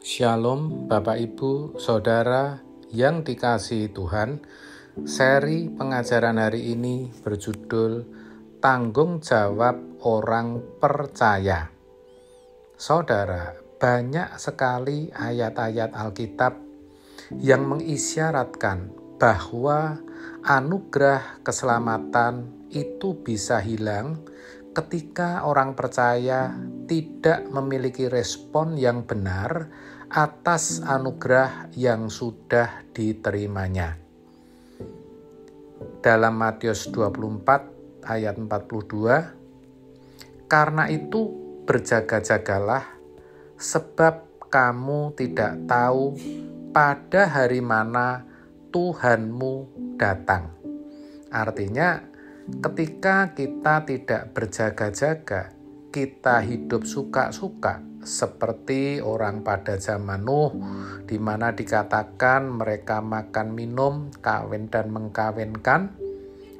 Shalom Bapak Ibu, Saudara yang dikasihi Tuhan. Seri pengajaran hari ini berjudul Tanggung Jawab Orang Percaya. Saudara, banyak sekali ayat-ayat Alkitab yang mengisyaratkan bahwa anugerah keselamatan itu bisa hilang ketika orang percaya tidak memiliki respon yang benar atas anugerah yang sudah diterimanya. Dalam Matius 24 ayat 42, karena itu berjaga-jagalah, sebab kamu tidak tahu pada hari mana Tuhanmu datang. Artinya, ketika kita tidak berjaga-jaga, kita hidup suka-suka, seperti orang pada zaman Nuh, di mana dikatakan mereka makan minum, kawin dan mengkawinkan.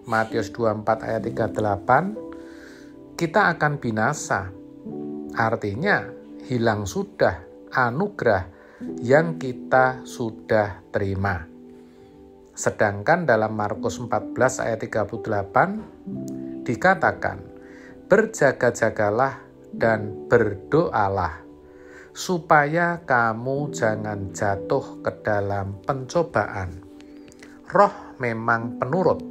Matius 24 ayat 38, kita akan binasa. Artinya hilang sudah anugerah yang kita sudah terima. Sedangkan dalam Markus 14 ayat 38 dikatakan, berjaga-jagalah dan berdoalah, supaya kamu jangan jatuh ke dalam pencobaan. Roh memang penurut,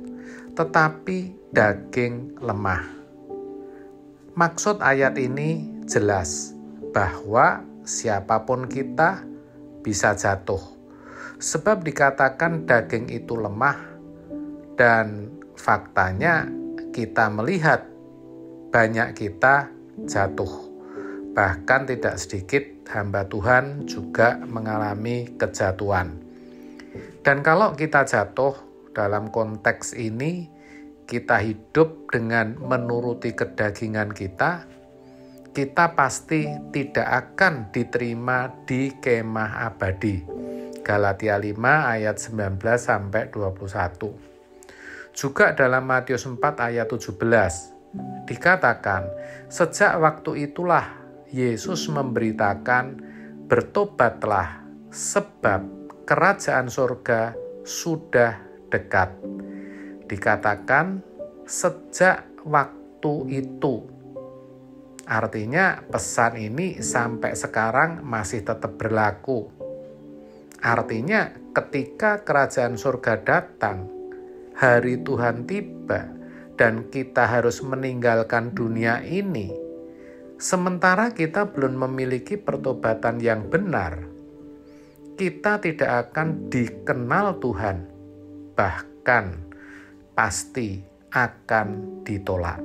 tetapi daging lemah. Maksud ayat ini jelas bahwa siapapun kita bisa jatuh. Sebab dikatakan daging itu lemah, dan faktanya kita melihat banyak kita jatuh. Bahkan tidak sedikit hamba Tuhan juga mengalami kejatuhan. Dan kalau kita jatuh dalam konteks ini, kita hidup dengan menuruti kedagingan kita pasti tidak akan diterima di kemah abadi. Galatia 5 ayat 19-21. Juga dalam Matius 4 ayat 17 dikatakan, sejak waktu itulah Yesus memberitakan, bertobatlah sebab kerajaan surga sudah dekat. Dikatakan sejak waktu itu. Artinya pesan ini sampai sekarang masih tetap berlaku. Artinya ketika kerajaan surga datang, hari Tuhan tiba, dan kita harus meninggalkan dunia ini, sementara kita belum memiliki pertobatan yang benar, kita tidak akan dikenal Tuhan, bahkan pasti akan ditolak.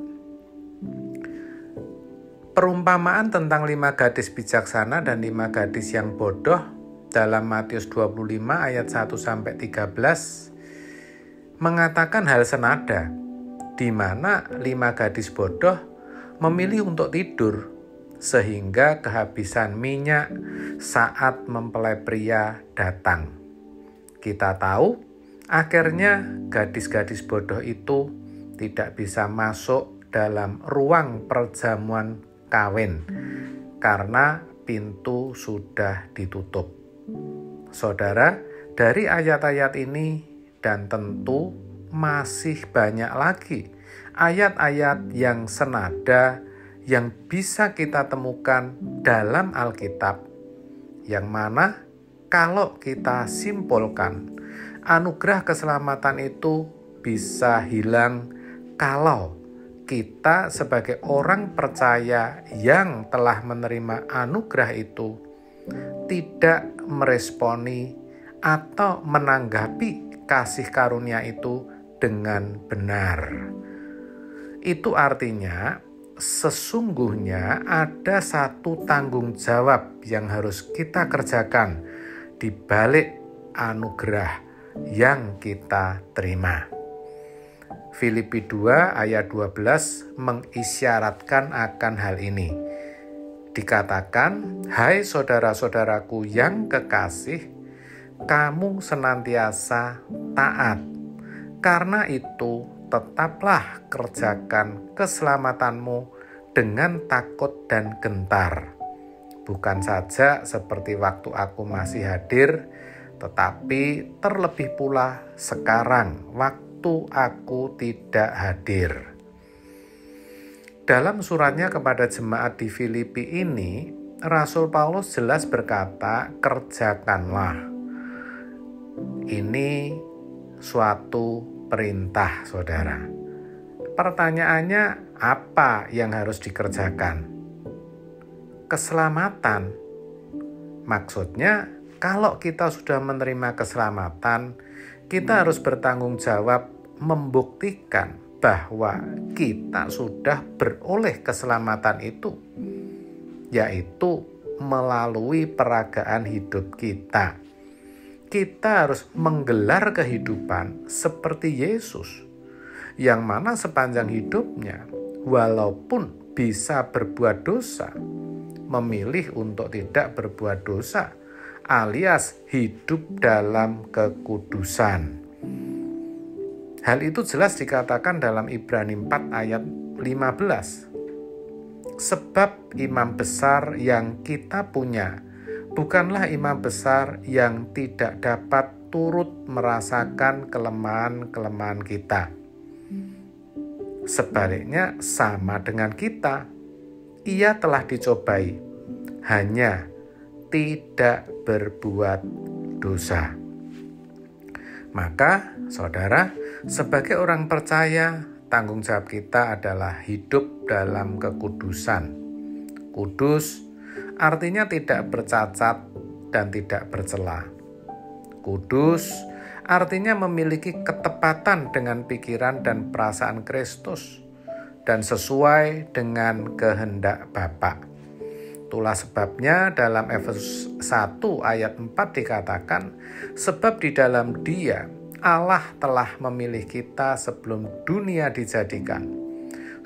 Perumpamaan tentang 5 gadis bijaksana dan 5 gadis yang bodoh dalam Matius 25 ayat 1-13 mengatakan hal senada, di mana 5 gadis bodoh memilih untuk tidur sehingga kehabisan minyak saat mempelai pria datang. Kita tahu akhirnya gadis-gadis bodoh itu tidak bisa masuk dalam ruang perjamuan kawin karena pintu sudah ditutup. Saudara, dari ayat-ayat ini dan tentu masih banyak lagi ayat-ayat yang senada yang bisa kita temukan dalam Alkitab, yang mana kalau kita simpulkan, anugerah keselamatan itu bisa hilang kalau kita sebagai orang percaya yang telah menerima anugerah itu tidak meresponi atau menanggapi kasih karunia itu dengan benar. Itu artinya sesungguhnya ada satu tanggung jawab yang harus kita kerjakan di balik anugerah yang kita terima. Filipi 2 ayat 12 mengisyaratkan akan hal ini. Dikatakan, hai saudara-saudaraku yang kekasih, kamu senantiasa taat. Karena itu, tetaplah kerjakan keselamatanmu dengan takut dan gentar. bukan saja seperti waktu aku masih hadir, tetapi terlebih pula sekarang waktu aku tidak hadir. Dalam suratnya kepada jemaat di Filipi ini, Rasul Paulus jelas berkata, kerjakanlah. Ini suatu perintah, saudara. Pertanyaannya, apa yang harus dikerjakan? Keselamatan. Maksudnya, kalau kita sudah menerima keselamatan, kita harus bertanggung jawab membuktikan bahwa kita sudah beroleh keselamatan itu, yaitu melalui peragaan hidup kita. Kita harus menggelar kehidupan seperti Yesus, yang mana sepanjang hidupnya, walaupun bisa berbuat dosa, memilih untuk tidak berbuat dosa, alias hidup dalam kekudusan. Hal itu jelas dikatakan dalam Ibrani 4 ayat 15. Sebab imam besar yang kita punya bukanlah imam besar yang tidak dapat turut merasakan kelemahan-kelemahan kita. Sebaliknya sama dengan kita, ia telah dicobai, hanya tidak berbuat dosa. Maka, saudara, sebagai orang percaya, tanggung jawab kita adalah hidup dalam kekudusan. Kudus artinya tidak bercacat dan tidak bercela. Kudus artinya memiliki ketepatan dengan pikiran dan perasaan Kristus dan sesuai dengan kehendak Bapa. Itulah sebabnya dalam Efesus 1 ayat 4 dikatakan, sebab di dalam Dia Allah telah memilih kita sebelum dunia dijadikan,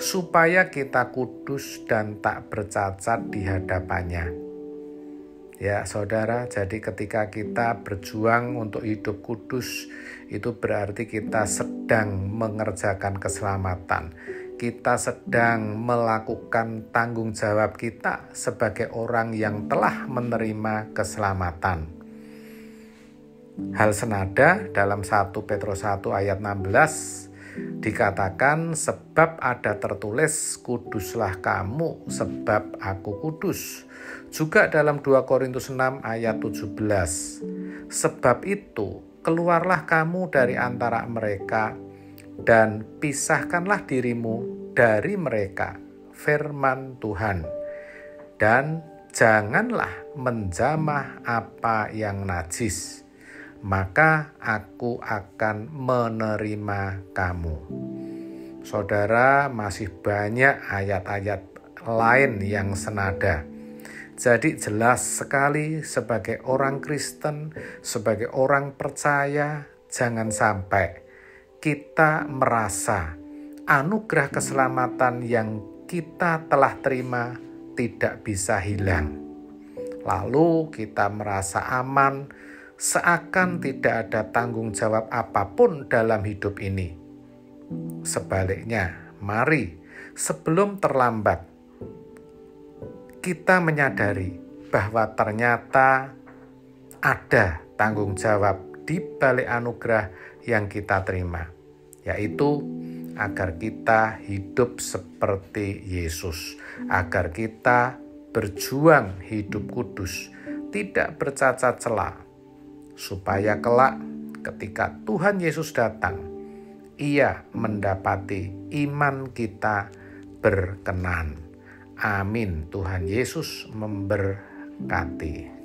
supaya kita kudus dan tak bercacat di hadapannya. Ya saudara, jadi ketika kita berjuang untuk hidup kudus, itu berarti kita sedang mengerjakan keselamatan. Kita sedang melakukan tanggung jawab kita sebagai orang yang telah menerima keselamatan. Hal senada dalam 1 Petrus 1 ayat 16 dikatakan, sebab ada tertulis, kuduslah kamu sebab aku kudus. Juga dalam 2 Korintus 6 ayat 17, sebab itu keluarlah kamu dari antara mereka dan pisahkanlah dirimu dari mereka, firman Tuhan, dan janganlah menjamah apa yang najis, maka aku akan menerima kamu. Saudara, masih banyak ayat-ayat lain yang senada. Jadi jelas sekali sebagai orang Kristen, sebagai orang percaya, jangan sampai kita merasa anugerah keselamatan yang kita telah terima tidak bisa hilang. Lalu kita merasa aman, seakan tidak ada tanggung jawab apapun dalam hidup ini. Sebaliknya, mari sebelum terlambat, kita menyadari bahwa ternyata ada tanggung jawab di balik anugerah yang kita terima, yaitu agar kita hidup seperti Yesus, agar kita berjuang hidup kudus, tidak bercacat cela, supaya kelak ketika Tuhan Yesus datang, Ia mendapati iman kita berkenan. Amin. Tuhan Yesus memberkati.